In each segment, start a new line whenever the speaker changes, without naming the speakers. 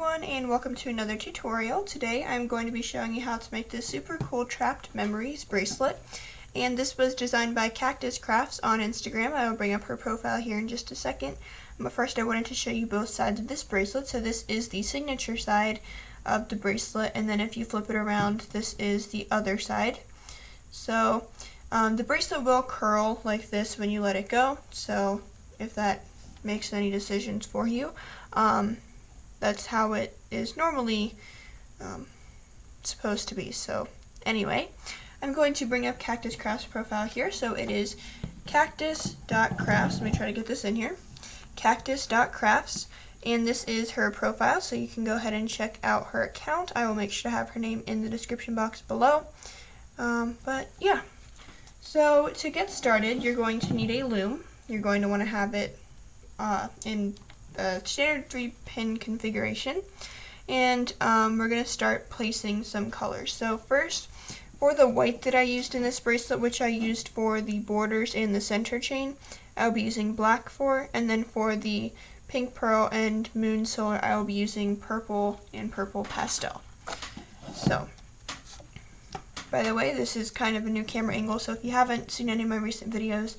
everyone, and welcome to another tutorial. Today I'm going to be showing you how to make this super cool trapped memories bracelet, and this was designed by Cactus.crafts on Instagram. I will bring up her profile here in just a second, but first I wanted to show you both sides of this bracelet. So this is the signature side of the bracelet, and then if you flip it around, this is the other side. So the bracelet will curl like this when you let it go, so if that makes any decisions for you. That's how it is normally supposed to be. So anyway, I'm going to bring up Cactus.crafts profile here. So it is cactus.crafts. Let me try to get this in here. Cactus.crafts, and this is her profile, so you can go ahead and check out her account. I will make sure to have her name in the description box below. But yeah, so to get started, you're going to need a loom. You're going to want to have it in a standard 3-pin configuration, and we're going to start placing some colors. So first, for the white that I used in this bracelet, which I used for the borders and the center chain, I'll be using black for, and then for the pink pearl and moon solar, I will be using purple and purple pastel. So, by the way, this is kind of a new camera angle, so if you haven't seen any of my recent videos,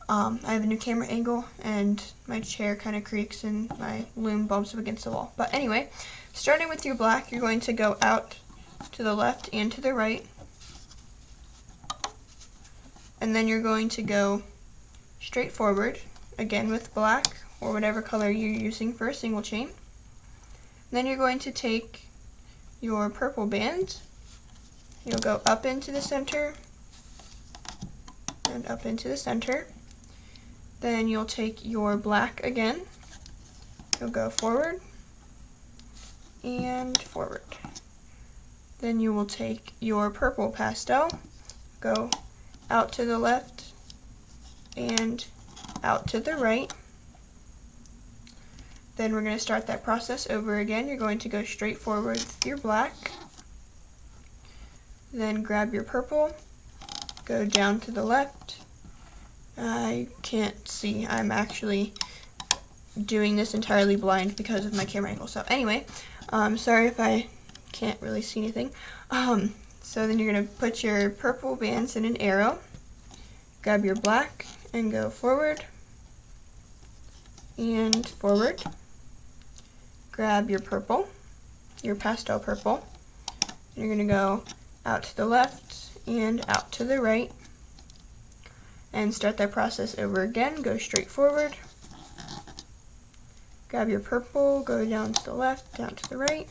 I have a new camera angle, and my chair kind of creaks and my loom bumps up against the wall. But anyway, starting with your black, you're going to go out to the left and to the right, and then you're going to go straight forward, again with black, or whatever color you're using for a single chain. And then you're going to take your purple band, you'll go up into the center, and up into the center. Then you'll take your black again, you'll go forward and forward. Then you will take your purple pastel, go out to the left and out to the right. Then we're going to start that process over again. You're going to go straight forward with your black, then grab your purple, go down to the left. I can't see, I'm actually doing this entirely blind because of my camera angle. So anyway, sorry if I can't really see anything. So then you're going to put your purple bands in an arrow, grab your black and go forward and forward. Grab your purple, your pastel purple, and you're going to go out to the left and out to the right. And start that process over again. Go straight forward, grab your purple, go down to the left, down to the right,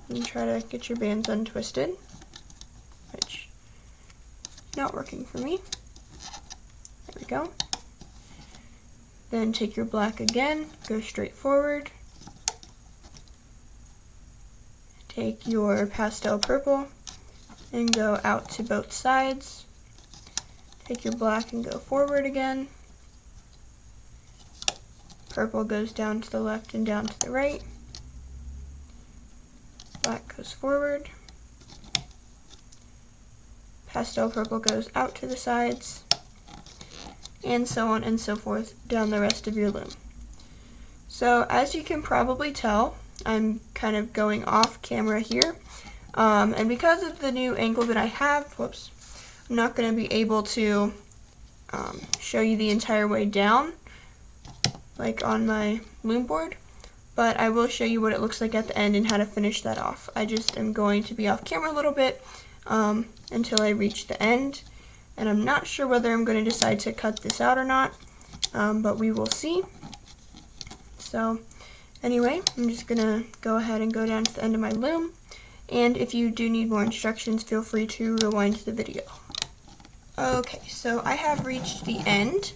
and try to get your bands untwisted, which is not working for me. There we go. Then take your black again, go straight forward, take your pastel purple, and go out to both sides. Take your black and go forward again. Purple goes down to the left and down to the right. Black goes forward. Pastel purple goes out to the sides. And so on and so forth down the rest of your loom. So as you can probably tell, I'm kind of going off camera here. And because of the new angle that I have, I'm not going to be able to show you the entire way down, like on my loom board, but I will show you what it looks like at the end and how to finish that off. I just am going to be off camera a little bit until I reach the end, and I'm not sure whether I'm going to decide to cut this out or not, but we will see. So anyway, I'm just going to go ahead and go down to the end of my loom. And if you do need more instructions, feel free to rewind the video. Okay, so I have reached the end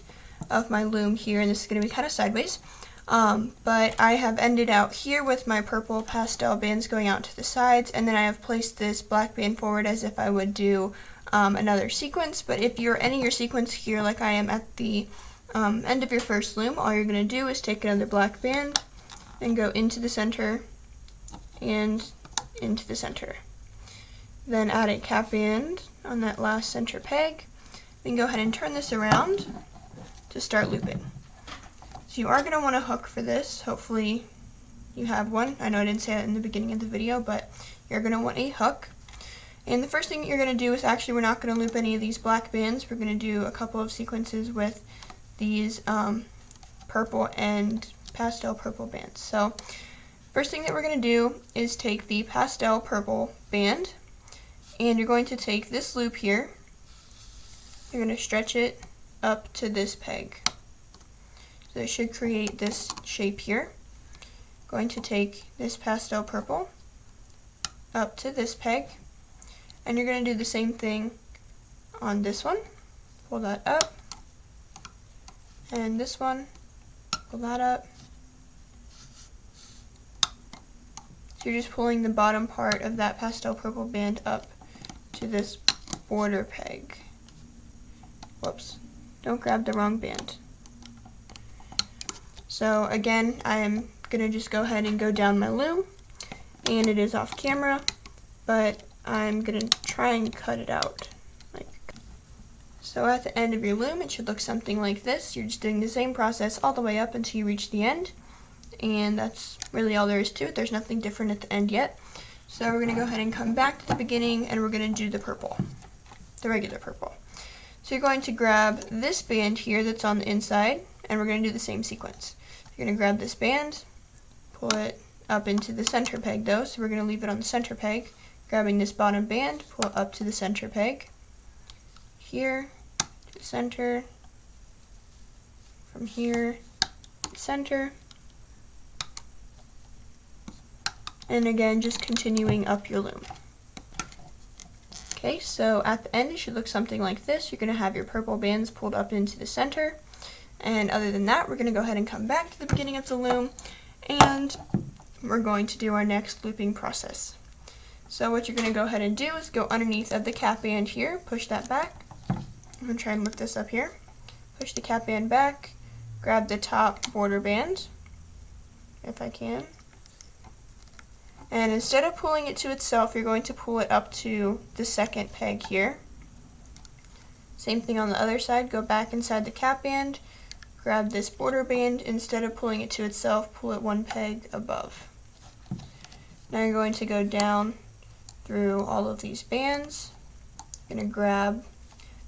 of my loom here, and this is going to be kind of sideways. But I have ended out here with my purple pastel bands going out to the sides, and then I have placed this black band forward as if I would do another sequence. But if you're ending your sequence here like I am at the end of your first loom, all you're going to do is take another black band and go into the center and into the center. Then add a cap band on that last center peg. Then go ahead and turn this around to start looping. So you are going to want a hook for this. Hopefully you have one. I know I didn't say that in the beginning of the video, but you're going to want a hook. And the first thing you're going to do is, actually, we're not going to loop any of these black bands. We're going to do a couple of sequences with these purple and pastel purple bands. So first thing that we're going to do is take the pastel purple band, and you're going to take this loop here. You're going to stretch it up to this peg. So it should create this shape here. Going to take this pastel purple up to this peg, and you're going to do the same thing on this one. Pull that up, and this one, pull that up. So you're just pulling the bottom part of that pastel purple band up to this border peg. Whoops, don't grab the wrong band. So again, I am going to just go ahead and go down my loom, and it is off camera, but I'm going to try and cut it out. So at the end of your loom, it should look something like this. You're just doing the same process all the way up until you reach the end, and that's really all there is to it. There's nothing different at the end yet. So we're going to go ahead and come back to the beginning, and we're going to do the purple, the regular purple. So you're going to grab this band here that's on the inside, and we're going to do the same sequence. You're going to grab this band, pull it up into the center peg though, so we're going to leave it on the center peg. Grabbing this bottom band, pull it up to the center peg. Here, to the center. From here, to the center. And again, just continuing up your loom. Okay, so at the end it should look something like this. You're going to have your purple bands pulled up into the center. And other than that, we're going to go ahead and come back to the beginning of the loom, and we're going to do our next looping process. So what you're going to go ahead and do is go underneath of the cap band here, push that back. I'm going to try and lift this up here. Push the cap band back, grab the top border band, if I can. And instead of pulling it to itself, you're going to pull it up to the second peg here. Same thing on the other side, go back inside the cap band, grab this border band. Instead of pulling it to itself, pull it one peg above. Now you're going to go down through all of these bands. You're going to grab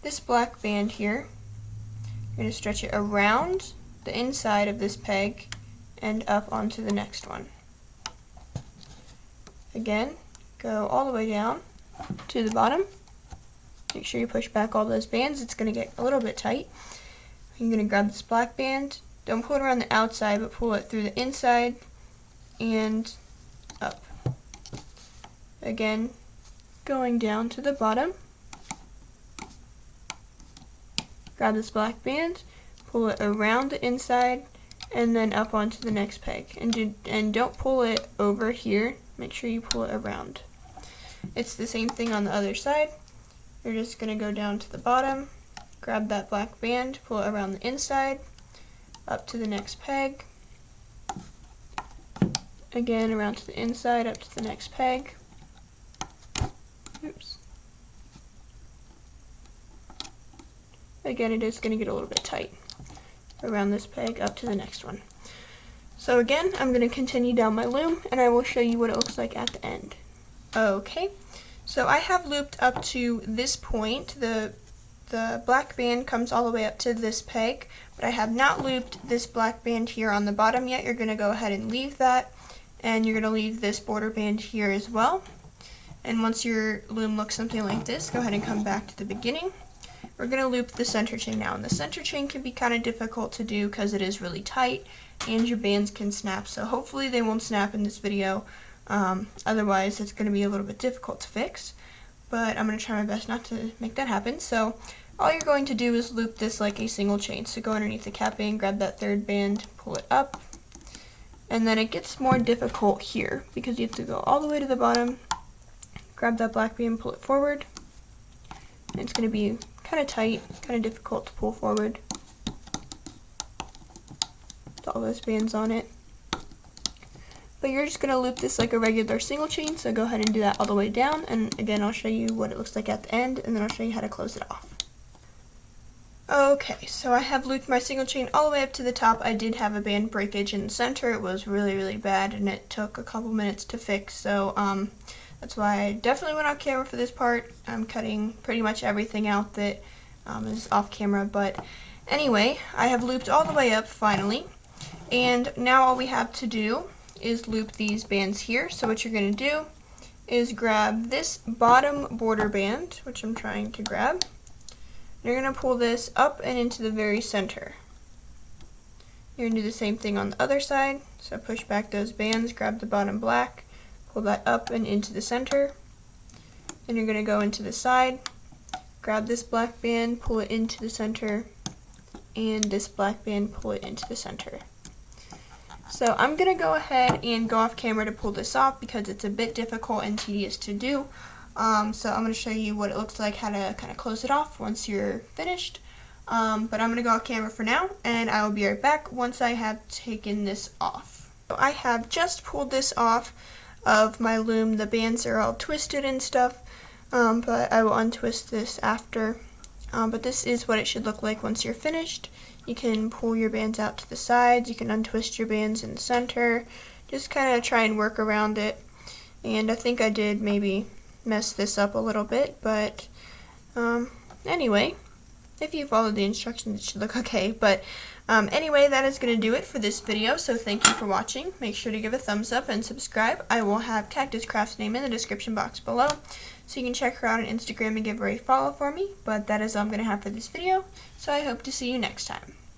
this black band here. You're going to stretch it around the inside of this peg and up onto the next one. Again, go all the way down to the bottom. Make sure you push back all those bands. It's going to get a little bit tight. You're going to grab this black band. Don't pull it around the outside, but pull it through the inside and up. Again, going down to the bottom. Grab this black band, pull it around the inside, and then up onto the next peg. And don't pull it over here. Make sure you pull it around. It's the same thing on the other side. You're just going to go down to the bottom, grab that black band, pull it around the inside, up to the next peg. Again, around to the inside, up to the next peg. Oops. Again, it is going to get a little bit tight. Around this peg, up to the next one. So again, I'm going to continue down my loom, and I will show you what it looks like at the end. Okay, so I have looped up to this point. The black band comes all the way up to this peg, but I have not looped this black band here on the bottom yet. You're going to go ahead and leave that, and you're going to leave this border band here as well. And once your loom looks something like this, go ahead and come back to the beginning. We're going to loop the center chain now, and the center chain can be kind of difficult to do because it is really tight and your bands can snap, so hopefully they won't snap in this video. Otherwise it's going to be a little bit difficult to fix, but I'm going to try my best not to make that happen. So all you're going to do is loop this like a single chain. So go underneath the cap band, grab that third band, pull it up, and then it gets more difficult here because you have to go all the way to the bottom, grab that black band, pull it forward, and it's going to be kind of tight, kind of difficult to pull forward with all those bands on it. But you're just going to loop this like a regular single chain, so go ahead and do that all the way down, and again I'll show you what it looks like at the end, and then I'll show you how to close it off. Okay, so I have looped my single chain all the way up to the top. I did have a band breakage in the center. It was really, really bad, and it took a couple minutes to fix, so that's why I definitely went off camera for this part. I'm cutting pretty much everything out that is off camera, but anyway, I have looped all the way up finally, and now all we have to do is loop these bands here. So what you're going to do is grab this bottom border band, which I'm trying to grab. You're going to pull this up and into the very center. You're going to do the same thing on the other side. So push back those bands, grab the bottom black, pull that up and into the center. And you're going to go into the side, grab this black band, pull it into the center, and this black band, pull it into the center. So I'm going to go ahead and go off camera to pull this off because it's a bit difficult and tedious to do. So I'm going to show you what it looks like, how to kind of close it off once you're finished. But I'm going to go off camera for now, and I will be right back once I have taken this off. So I have just pulled this off of my loom. The bands are all twisted and stuff, but I will untwist this after. But this is what it should look like once you're finished. You can pull your bands out to the sides, you can untwist your bands in the center, just kind of try and work around it. And I think I did maybe mess this up a little bit, but anyway, if you follow the instructions it should look okay. But anyway, that is going to do it for this video, so thank you for watching. Make sure to give a thumbs up and subscribe. I will have Cactus.crafts' name in the description box below, so you can check her out on Instagram and give her a follow for me. But that is all I'm going to have for this video, so I hope to see you next time.